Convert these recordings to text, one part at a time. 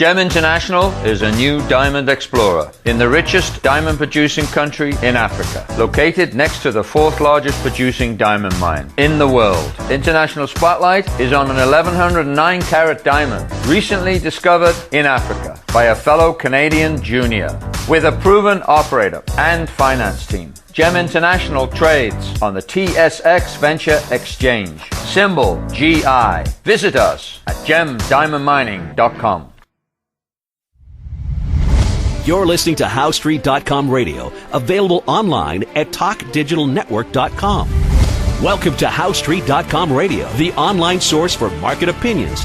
Gem International is a new diamond explorer in the richest diamond producing country in Africa, located next to the fourth largest producing diamond mine in the world. International Spotlight is on an 1109 carat diamond recently discovered in Africa by a fellow Canadian junior with a proven operator and finance team. Gem International trades on the TSX Venture Exchange, symbol GI. Visit us at gemdiamondmining.com. You're listening to HowStreet.com radio, available online at TalkDigitalNetwork.com. Welcome to HowStreet.com radio, the online source for market opinions.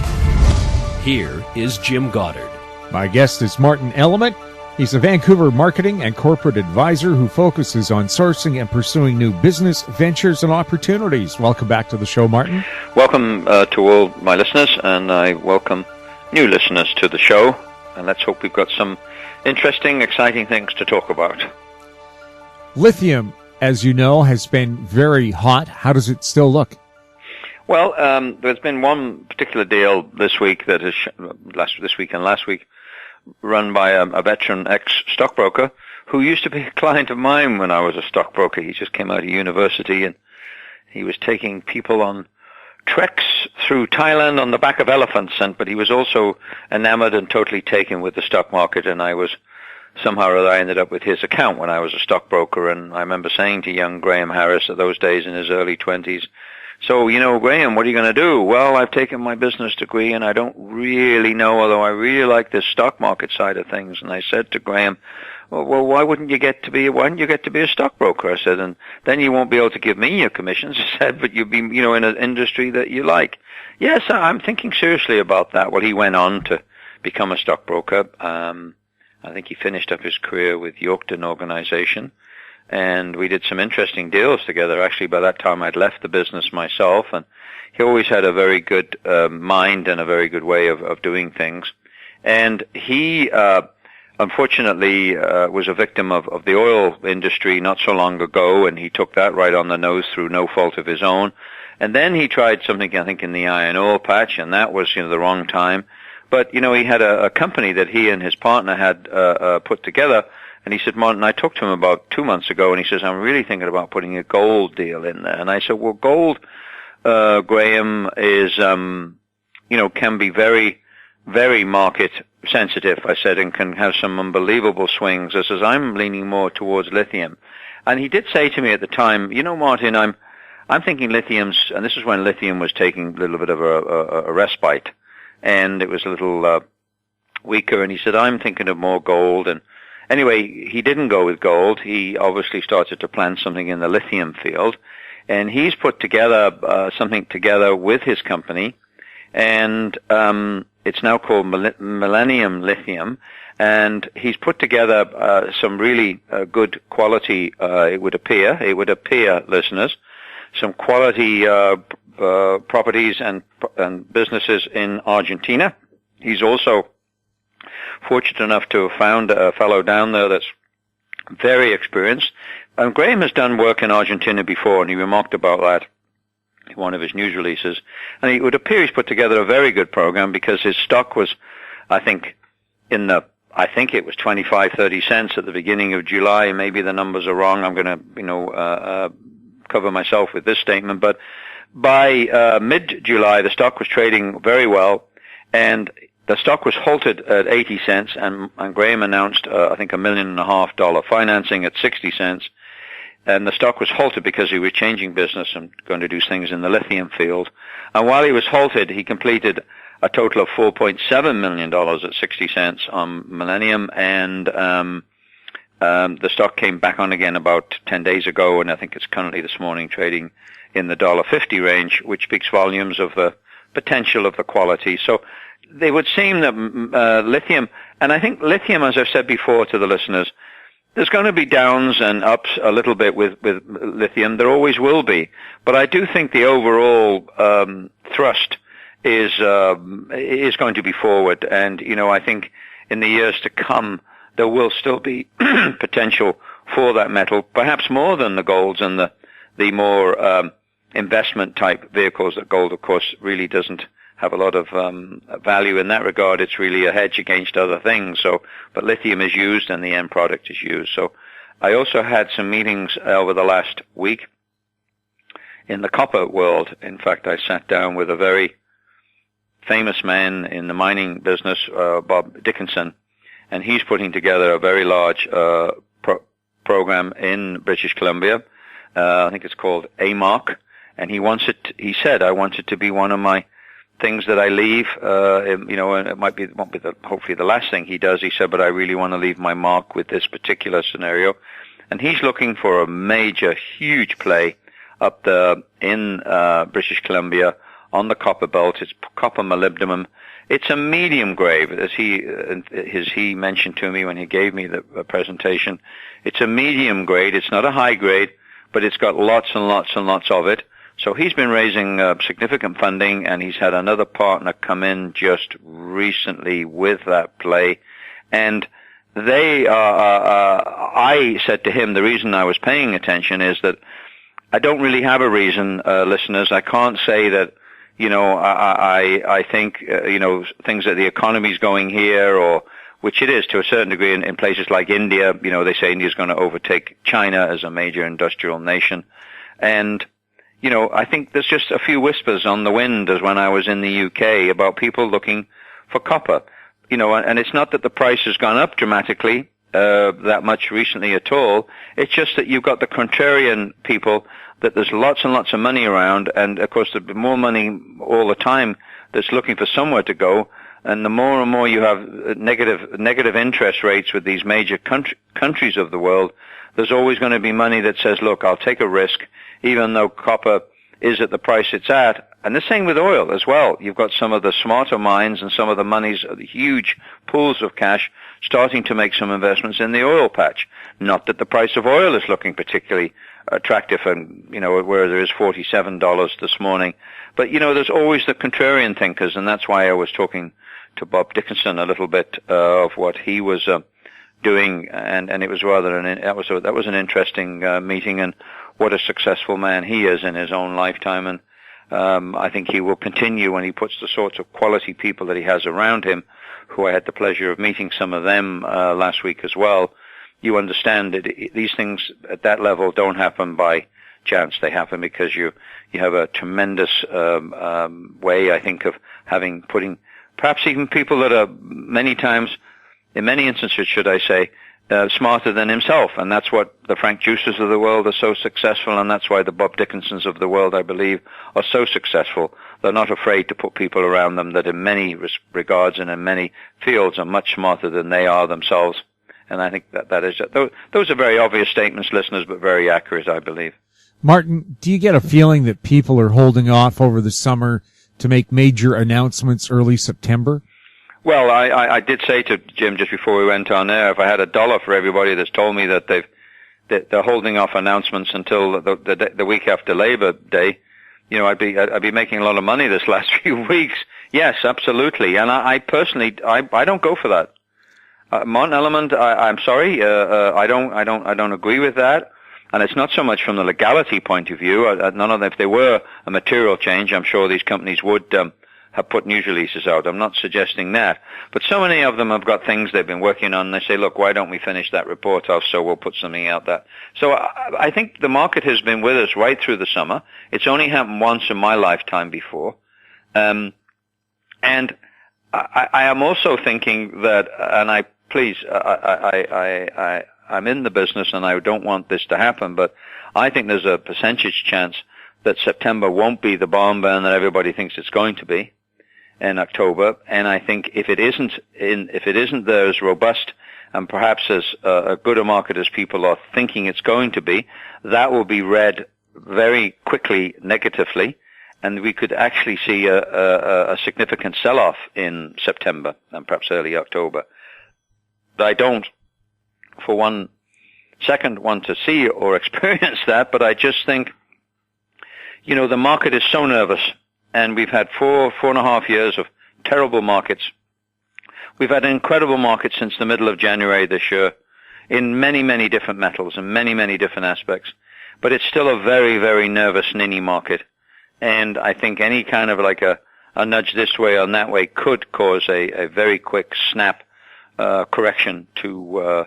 Here is Jim Goddard. My guest is Martyn Element. He's a Vancouver marketing and corporate advisor who focuses on sourcing and pursuing new business ventures and opportunities. Welcome back to the show, Martyn. Welcome to all my listeners, and I welcome new listeners to the show. And let's hope we've got some interesting, exciting things to talk about. Lithium, as you know, has been very hot. How does it still look? Well, there's been one particular deal this week that is this week and last week, run by a veteran ex-stockbroker who used to be a client of mine when I was a stockbroker. He just came out of university and he was taking people on treks through Thailand on the back of elephants, but he was also enamored and totally taken with the stock market, and I ended up with his account when I was a stockbroker. And I remember saying to young Graham Harris at those days in his early 20s, so, Graham, what are you going to do? Well, I've taken my business degree and I don't really know, although I really like this stock market side of things. And I said to Graham, well, why wouldn't you get to be a stockbroker? I said, and then you won't be able to give me your commissions. I said, but you'll be, in an industry that you like. Yes, I'm thinking seriously about that. Well, he went on to become a stockbroker. I think he finished up his career with Yorkton Organization. And we did some interesting deals together. Actually, by that time, I'd left the business myself, and he always had a very good mind and a very good way of doing things. And he, unfortunately, was a victim of the oil industry not so long ago, and he took that right on the nose through no fault of his own. And then he tried something, I think, in the iron ore patch, and that was, the wrong time. But, he had a company that he and his partner had put together. And he said, Martyn, I talked to him about 2 months ago, and he says, I'm really thinking about putting a gold deal in there. And I said, well, gold, Graham, is, can be very, very market sensitive, I said, and can have some unbelievable swings. I says, I'm leaning more towards lithium. And he did say to me at the time, Martyn, I'm thinking lithium's, and this is when lithium was taking a little bit of a respite, and it was a little weaker, and he said, I'm thinking of more gold. And anyway, he didn't go with gold. He obviously started to plan something in the lithium field, and he's put together something together with his company, and it's now called Millennium Lithium, and he's put together some really good quality, it would appear, listeners, some quality properties and businesses in Argentina. He's also fortunate enough to have found a fellow down there that's very experienced. And Graham has done work in Argentina before, and he remarked about that in one of his news releases. And it would appear he's put together a very good program, because his stock was, I think it was 25, 30 cents at the beginning of July. Maybe the numbers are wrong. I'm going to, cover myself with this statement. But by mid-July, the stock was trading very well, and the stock was halted at 80 cents, and Graham announced, I think, $1.5 million financing at 60 cents. And the stock was halted because he was changing business and going to do things in the lithium field. And while he was halted, he completed a total of $4.7 million at 60 cents on Millennium, and the stock came back on again about 10 days ago, and I think it's currently this morning trading in the $1.50 range, which speaks volumes of the potential of the quality. So they would seem that lithium, and I think lithium, as I've said before to the listeners, there's going to be downs and ups a little bit with lithium. There always will be. But I do think the overall thrust is going to be forward. And, I think in the years to come, there will still be potential for that metal, perhaps more than the golds and the more investment-type vehicles that gold, of course, really doesn't have a lot of value in that regard. It's really a hedge against other things. So, but lithium is used and the end product is used. So I also had some meetings over the last week in the copper world. In fact, I sat down with a very famous man in the mining business, Bob Dickinson, and he's putting together a very large program in British Columbia. I think it's called AMARC, and he said, I want it to be one of my things that I leave, and it won't be hopefully the last thing he does. He said, but I really want to leave my mark with this particular scenario. And he's looking for a major, huge play up there in British Columbia on the copper belt. It's copper molybdenum. It's a medium grade, as he mentioned to me when he gave me the presentation. It's a medium grade. It's not a high grade, but it's got lots and lots and lots of it. So he's been raising significant funding, and he's had another partner come in just recently with that play. And I said to him, the reason I was paying attention is that I don't really have a reason, listeners. I can't say that, I think, things that the economy's going here, or which it is to a certain degree in places like India. They say India's going to overtake China as a major industrial nation. And, I think there's just a few whispers on the wind as when I was in the UK about people looking for copper. And it's not that the price has gone up dramatically that much recently at all. It's just that you've got the contrarian people, that there's lots and lots of money around, and of course there's more money all the time that's looking for somewhere to go. And the more and more you have negative interest rates with these major countries of the world, there's always going to be money that says, look, I'll take a risk, even though copper is at the price it's at. And the same with oil as well. You've got some of the smarter minds and some of the monies, the huge pools of cash, starting to make some investments in the oil patch. Not that the price of oil is looking particularly attractive, and where there is $47 this morning. But there's always the contrarian thinkers, and that's why I was talking to Bob Dickinson a little bit of what he was doing, and it was that was an interesting meeting, and what a successful man he is in his own lifetime. And I think he will continue when he puts the sorts of quality people that he has around him, who I had the pleasure of meeting some of them last week as well. You understand that these things at that level don't happen by chance. They happen because you have a tremendous way, I think, of putting perhaps even people that are many times, in many instances, should I say, smarter than himself. And that's what the Frank Juicers of the world are so successful, and that's why the Bob Dickinsons of the world, I believe, are so successful. They're not afraid to put people around them that in many regards and in many fields are much smarter than they are themselves. And I think that is, those are very obvious statements, listeners, but very accurate, I believe. Martyn, do you get a feeling that people are holding off over the summer to make major announcements early September? Well, I did say to Jim just before we went on air, if I had $1 for everybody that's told me that they're holding off announcements until the week after Labor Day, I'd be making a lot of money this last few weeks. Yes, absolutely. And I personally don't go for that. Martyn Element, I'm sorry, I don't agree with that. And it's not so much from the legality point of view. None of them, if there were a material change, I'm sure these companies would have put news releases out. I'm not suggesting that. But so many of them have got things they've been working on, and they say, look, why don't we finish that report off, so we'll put something out there. So I think the market has been with us right through the summer. It's only happened once in my lifetime before. And I am also thinking that, and I'm in the business and I don't want this to happen, but I think there's a percentage chance that September won't be the barn burn that everybody thinks it's going to be in October. And I think if it isn't there as robust and perhaps as good a market as people are thinking it's going to be, that will be read very quickly negatively, and we could actually see a significant sell-off in September and perhaps early October. I don't, for 1 second, want to see or experience that, but I just think, the market is so nervous, and we've had 4.5 years of terrible markets. We've had an incredible market since the middle of January this year in many, many different metals and many, many different aspects, but it's still a very, very nervous, ninny market. And I think any kind of like a a nudge this way or that way could cause a very quick snap correction to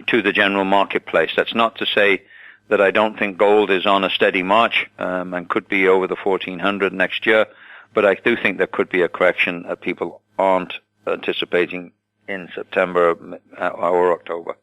to the general marketplace. That's not to say that I don't think gold is on a steady march and could be over the 1400 next year, but I do think there could be a correction that people aren't anticipating in September or October.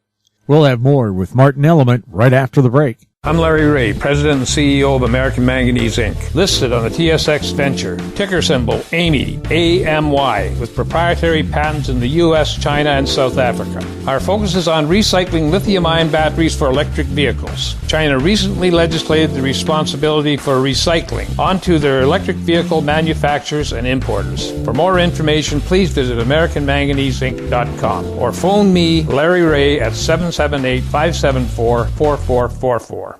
We'll have more with Martyn Element right after the break. I'm Larry Ray, President and CEO of American Manganese, Inc., listed on the TSX Venture, ticker symbol AMY, A-M-Y, with proprietary patents in the U.S., China, and South Africa. Our focus is on recycling lithium-ion batteries for electric vehicles. China recently legislated the responsibility for recycling onto their electric vehicle manufacturers and importers. For more information, please visit AmericanManganeseInc.com or phone me, Larry Ray, at 778-574-4444.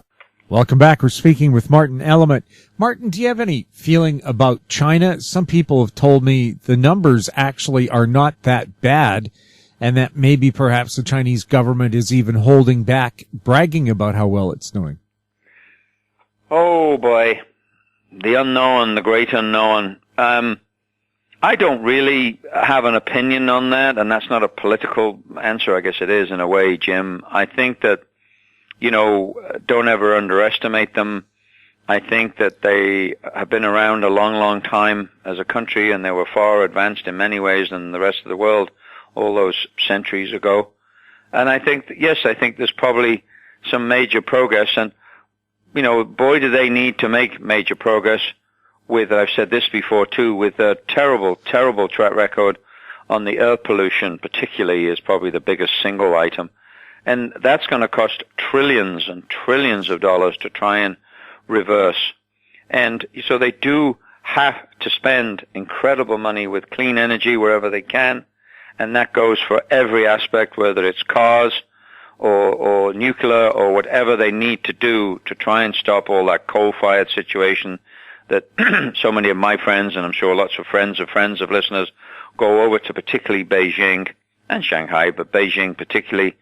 Welcome back. We're speaking with Martyn Element. Martyn, do you have any feeling about China? Some people have told me the numbers actually are not that bad, and that maybe perhaps the Chinese government is even holding back, bragging about how well it's doing. Oh, boy. The unknown, the great unknown. I don't really have an opinion on that, and that's not a political answer. I guess it is in a way, Jim. I think that, don't ever underestimate them. I think that they have been around a long, long time as a country, and they were far advanced in many ways than the rest of the world all those centuries ago. And I think, I think there's probably some major progress. And, boy, do they need to make major progress with, I've said this before too, with a terrible, terrible track record on the air pollution, particularly, is probably the biggest single item. And that's going to cost trillions and trillions of dollars to try and reverse. And so they do have to spend incredible money with clean energy wherever they can. And that goes for every aspect, whether it's cars or nuclear or whatever they need to do to try and stop all that coal-fired situation that so many of my friends, and I'm sure lots of friends of listeners, go over to, particularly Beijing and Shanghai, but Beijing particularly.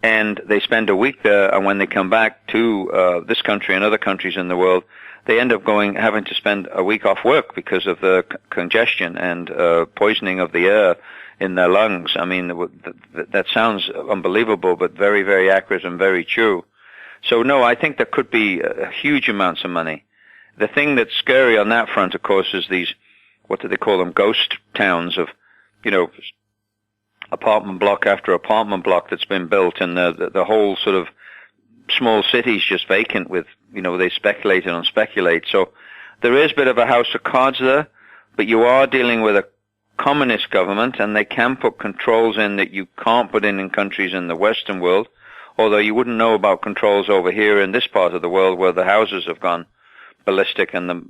And they spend a week there, and when they come back to this country and other countries in the world, they end up having to spend a week off work because of the congestion and poisoning of the air in their lungs. I mean, that sounds unbelievable, but very, very accurate and very true. So, no, I think there could be huge amounts of money. The thing that's scary on that front, of course, is these, what do they call them, ghost towns of, apartment block after apartment block that's been built, and the whole sort of small cities just vacant with, they speculate and speculate. So there is a bit of a house of cards there, but you are dealing with a communist government, and they can put controls in that you can't put in countries in the Western world, although you wouldn't know about controls over here in this part of the world where the houses have gone ballistic and the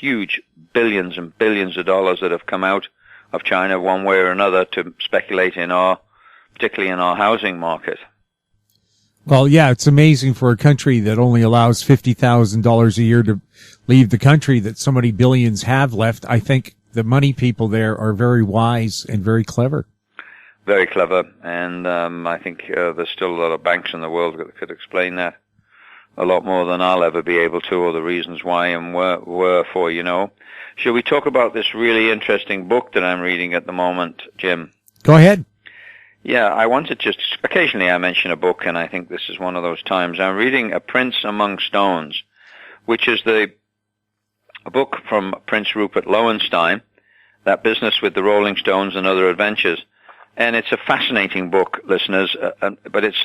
huge billions and billions of dollars that have come out of China one way or another to speculate particularly in our housing market. Well, yeah, it's amazing for a country that only allows $50,000 a year to leave the country that so many billions have left. I think the money people there are very wise and very clever. Very clever. And I think there's still a lot of banks in the world that could explain that a lot more than I'll ever be able to, or the reasons why and wherefore, Should we talk about this really interesting book that I'm reading at the moment, Jim? Go ahead. Yeah, I wanted occasionally I mention a book, and I think this is one of those times. I'm reading A Prince Among Stones, which is a book from Prince Rupert Lowenstein, That Business with the Rolling Stones and Other Adventures. And it's a fascinating book, listeners, but it's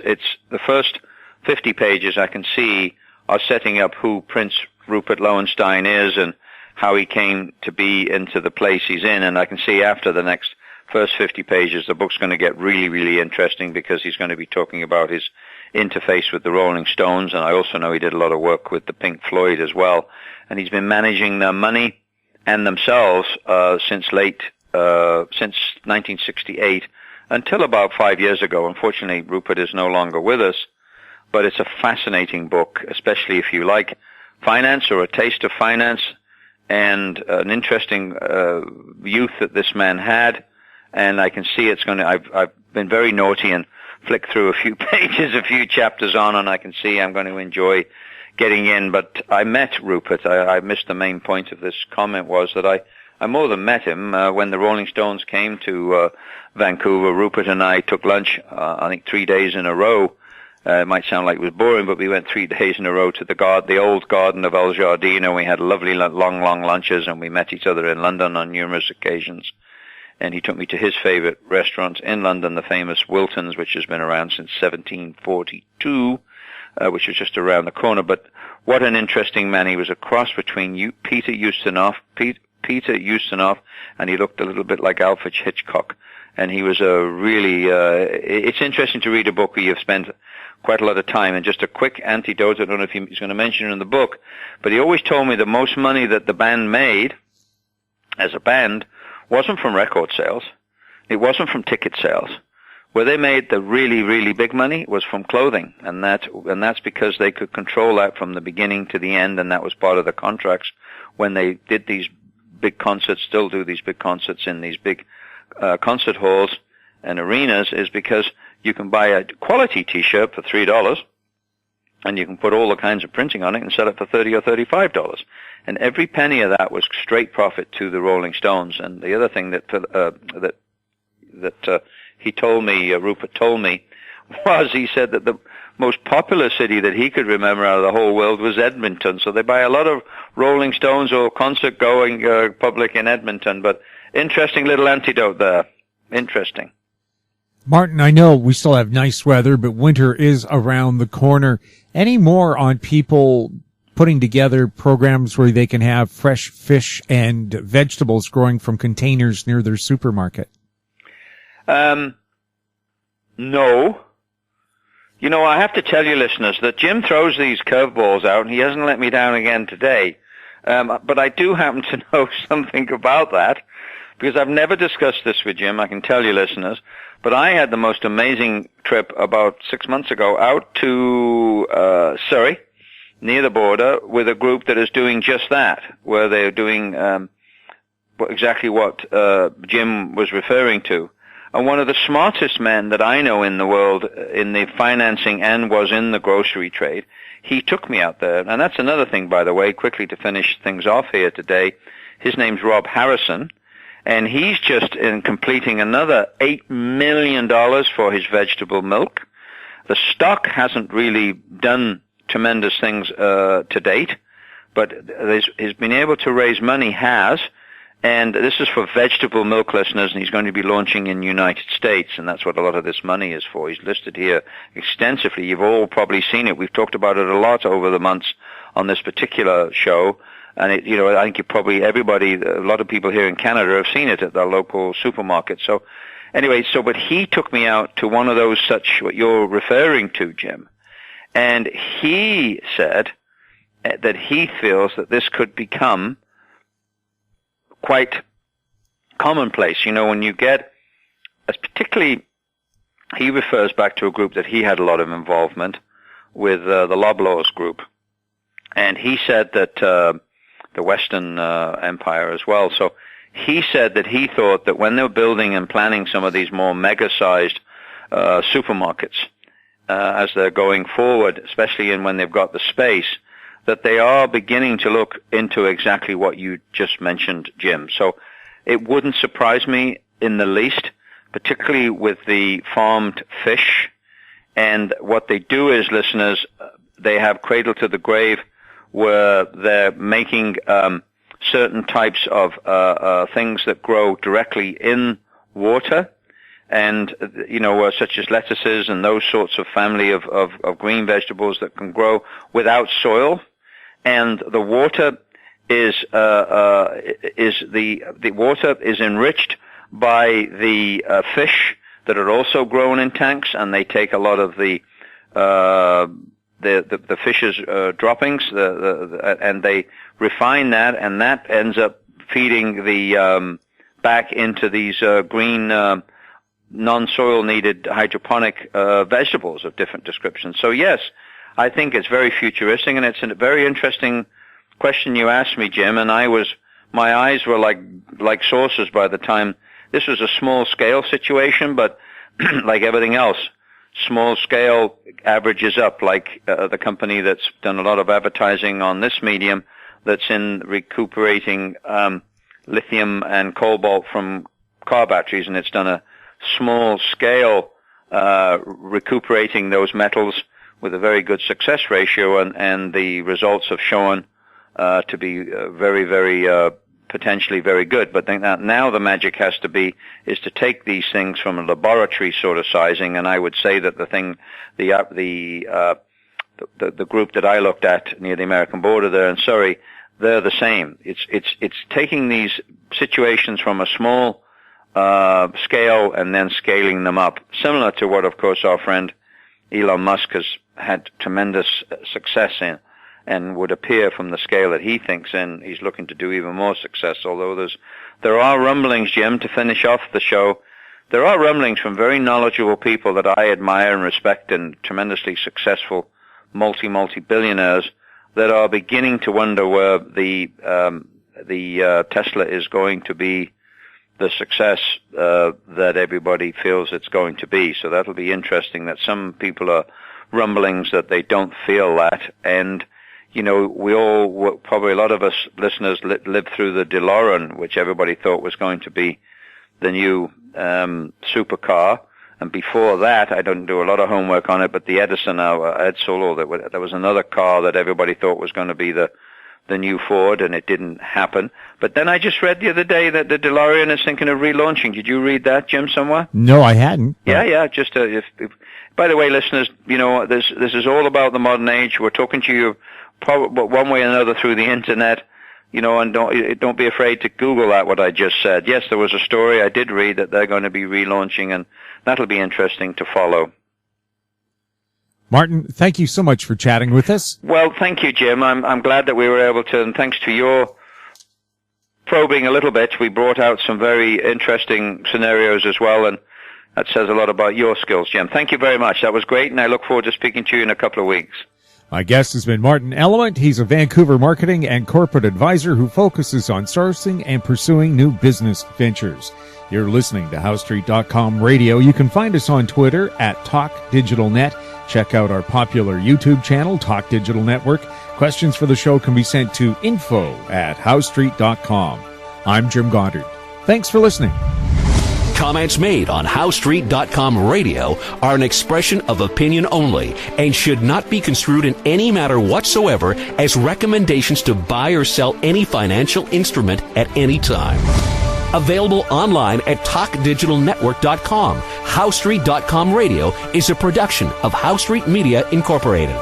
the first 50 pages I can see are setting up who Prince Rupert Lowenstein is and how he came to be into the place he's in. And I can see after the next first 50 pages, the book's going to get really, really interesting because he's going to be talking about his interface with the Rolling Stones. And I also know he did a lot of work with the Pink Floyd as well. And he's been managing their money and themselves since 1968 until about 5 years ago. Unfortunately, Rupert is no longer with us. But it's a fascinating book, especially if you like finance or a taste of finance, and an interesting youth that this man had. And I can see it's going to, I've been very naughty and flicked through a few pages, a few chapters on, and I can see I'm going to enjoy getting in. But I met Rupert. I missed the main point of this comment was that I more than met him when the Rolling Stones came to Vancouver. Rupert and I took lunch, I think 3 days in a row. It might sound like it was boring, but we went 3 days in a row to the old garden of El Giardino. We had lovely long lunches, and we met each other in London on numerous occasions. And he took me to his favorite restaurant in London, the famous Wilton's, which has been around since 1742, which was just around the corner. But what an interesting man. He was a cross between Peter Ustinov, and he looked a little bit like Alfred Hitchcock. And he was a really, it's interesting to read a book where you've spent quite a lot of time. And just a quick anecdote, I don't know if he's going to mention it in the book, but he always told me the most money that the band made as a band wasn't from record sales. It wasn't from ticket sales. Where they made the really, really big money was from clothing. And that's because they could control that from the beginning to the end, and that was part of the contracts when they did these big concerts, still do these big concerts in these big concert halls and arenas, is because you can buy a quality T-shirt for $3, and you can put all the kinds of printing on it and sell it for $30 or $35. And every penny of that was straight profit to the Rolling Stones. And the other thing that he told me, Rupert told me, was he said that the most popular city that he could remember out of the whole world was Edmonton. So they buy a lot of Rolling Stones or concert-going public in Edmonton. But interesting little anecdote there. Interesting. Martyn, I know we still have nice weather, but winter is around the corner. Any more on people putting together programs where they can have fresh fish and vegetables growing from containers near their supermarket? No. You know, I have to tell you, listeners, that Jim throws these curveballs out, and he hasn't let me down again today. But I do happen to know something about that, because I've never discussed this with Jim, I can tell you, listeners. But I had the most amazing trip about 6 months ago out to Surrey, near the border, with a group that is doing just that, where they're doing exactly what Jim was referring to. And one of the smartest men that I know in the world in the financing and was in the grocery trade, he took me out there. And that's another thing, by the way, quickly to finish things off here today. His name's Rob Harrison, and he's just in completing another $8 million for his vegetable milk. The stock hasn't really done tremendous things to date, but he's been able to raise money, and this is for vegetable milk, listeners, and he's going to be launching in the United States, and that's what a lot of this money is for. He's listed here extensively. You've all probably seen it. We've talked about it a lot over the months on this particular show, and I think a lot of people here in Canada have seen it at their local supermarket. So anyway, but he took me out to one of those such, what you're referring to, Jim, and he said that he feels that this could become quite commonplace. When you get, as particularly, he refers back to a group that he had a lot of involvement with, the Loblaws group. And he said that, the Western Empire as well. So he said that he thought that when they were building and planning some of these more mega-sized supermarkets, as they're going forward, especially when they've got the space, that they are beginning to look into exactly what you just mentioned, Jim. So it wouldn't surprise me in the least, particularly with the farmed fish. And what they do is, listeners, they have cradle to the grave, where they're making certain types of things that grow directly in water, and such as lettuces and those sorts of family of green vegetables that can grow without soil. And the water is the water is enriched by the fish that are also grown in tanks, and they take a lot of the fish's droppings, and they refine that, and that ends up feeding the back into these green non-soil needed hydroponic vegetables of different descriptions. So yes, I think it's very futuristic, and it's a very interesting question you asked me, Jim, and my eyes were like saucers by the time. This was a small scale situation, but like everything else, small scale averages up, like the company that's done a lot of advertising on this medium that's in recuperating lithium and cobalt from car batteries, and it's done a small scale recuperating those metals with a very good success ratio, and the results have shown to be very, very potentially very good. But I think that now the magic has to be is to take these things from a laboratory sort of sizing, and I would say that the group that I looked at near the American border there in Surrey, they're the same. It's taking these situations from a small scale and then scaling them up, similar to what, of course, our friend Elon Musk has had tremendous success in, and would appear from the scale that he thinks in, he's looking to do even more success. Although there are rumblings, Jim, to finish off the show, there are rumblings from very knowledgeable people that I admire and respect, and tremendously successful multi-billionaires that are beginning to wonder where the Tesla is going to be the success that everybody feels it's going to be. So that'll be interesting. That some people are rumblings that they don't feel that, and you know, we all, probably a lot of us listeners lived through the DeLorean, which everybody thought was going to be the new supercar. And before that, I don't do a lot of homework on it, but the Edison, Edsel, there was another car that everybody thought was going to be the new Ford, and it didn't happen. But then I just read the other day that the DeLorean is thinking of relaunching. Did you read that, Jim, somewhere? No, I hadn't. Yeah. Just by the way, listeners, you know, this is all about the modern age. We're talking to you probably one way or another through the internet, you know, and don't be afraid to Google that, what I just said. Yes, there was a story I did read that they're going to be relaunching, and that'll be interesting to follow. Martyn, thank you so much for chatting with us. Well, thank you, Jim. I'm glad that we were able to, and thanks to your probing a little bit, we brought out some very interesting scenarios as well, and that says a lot about your skills, Jim. Thank you very much. That was great, and I look forward to speaking to you in a couple of weeks. My guest has been Martyn Element. He's a Vancouver marketing and corporate advisor who focuses on sourcing and pursuing new business ventures. You're listening to HowStreet.com radio. You can find us on Twitter at TalkDigitalNet. Check out our popular YouTube channel, Talk Digital Network. Questions for the show can be sent to info@HowStreet.com. I'm Jim Goddard. Thanks for listening. Comments made on HowStreet.com radio are an expression of opinion only and should not be construed in any matter whatsoever as recommendations to buy or sell any financial instrument at any time. Available online at TalkDigitalNetwork.com. HowStreet.com radio is a production of HowStreet Media Incorporated.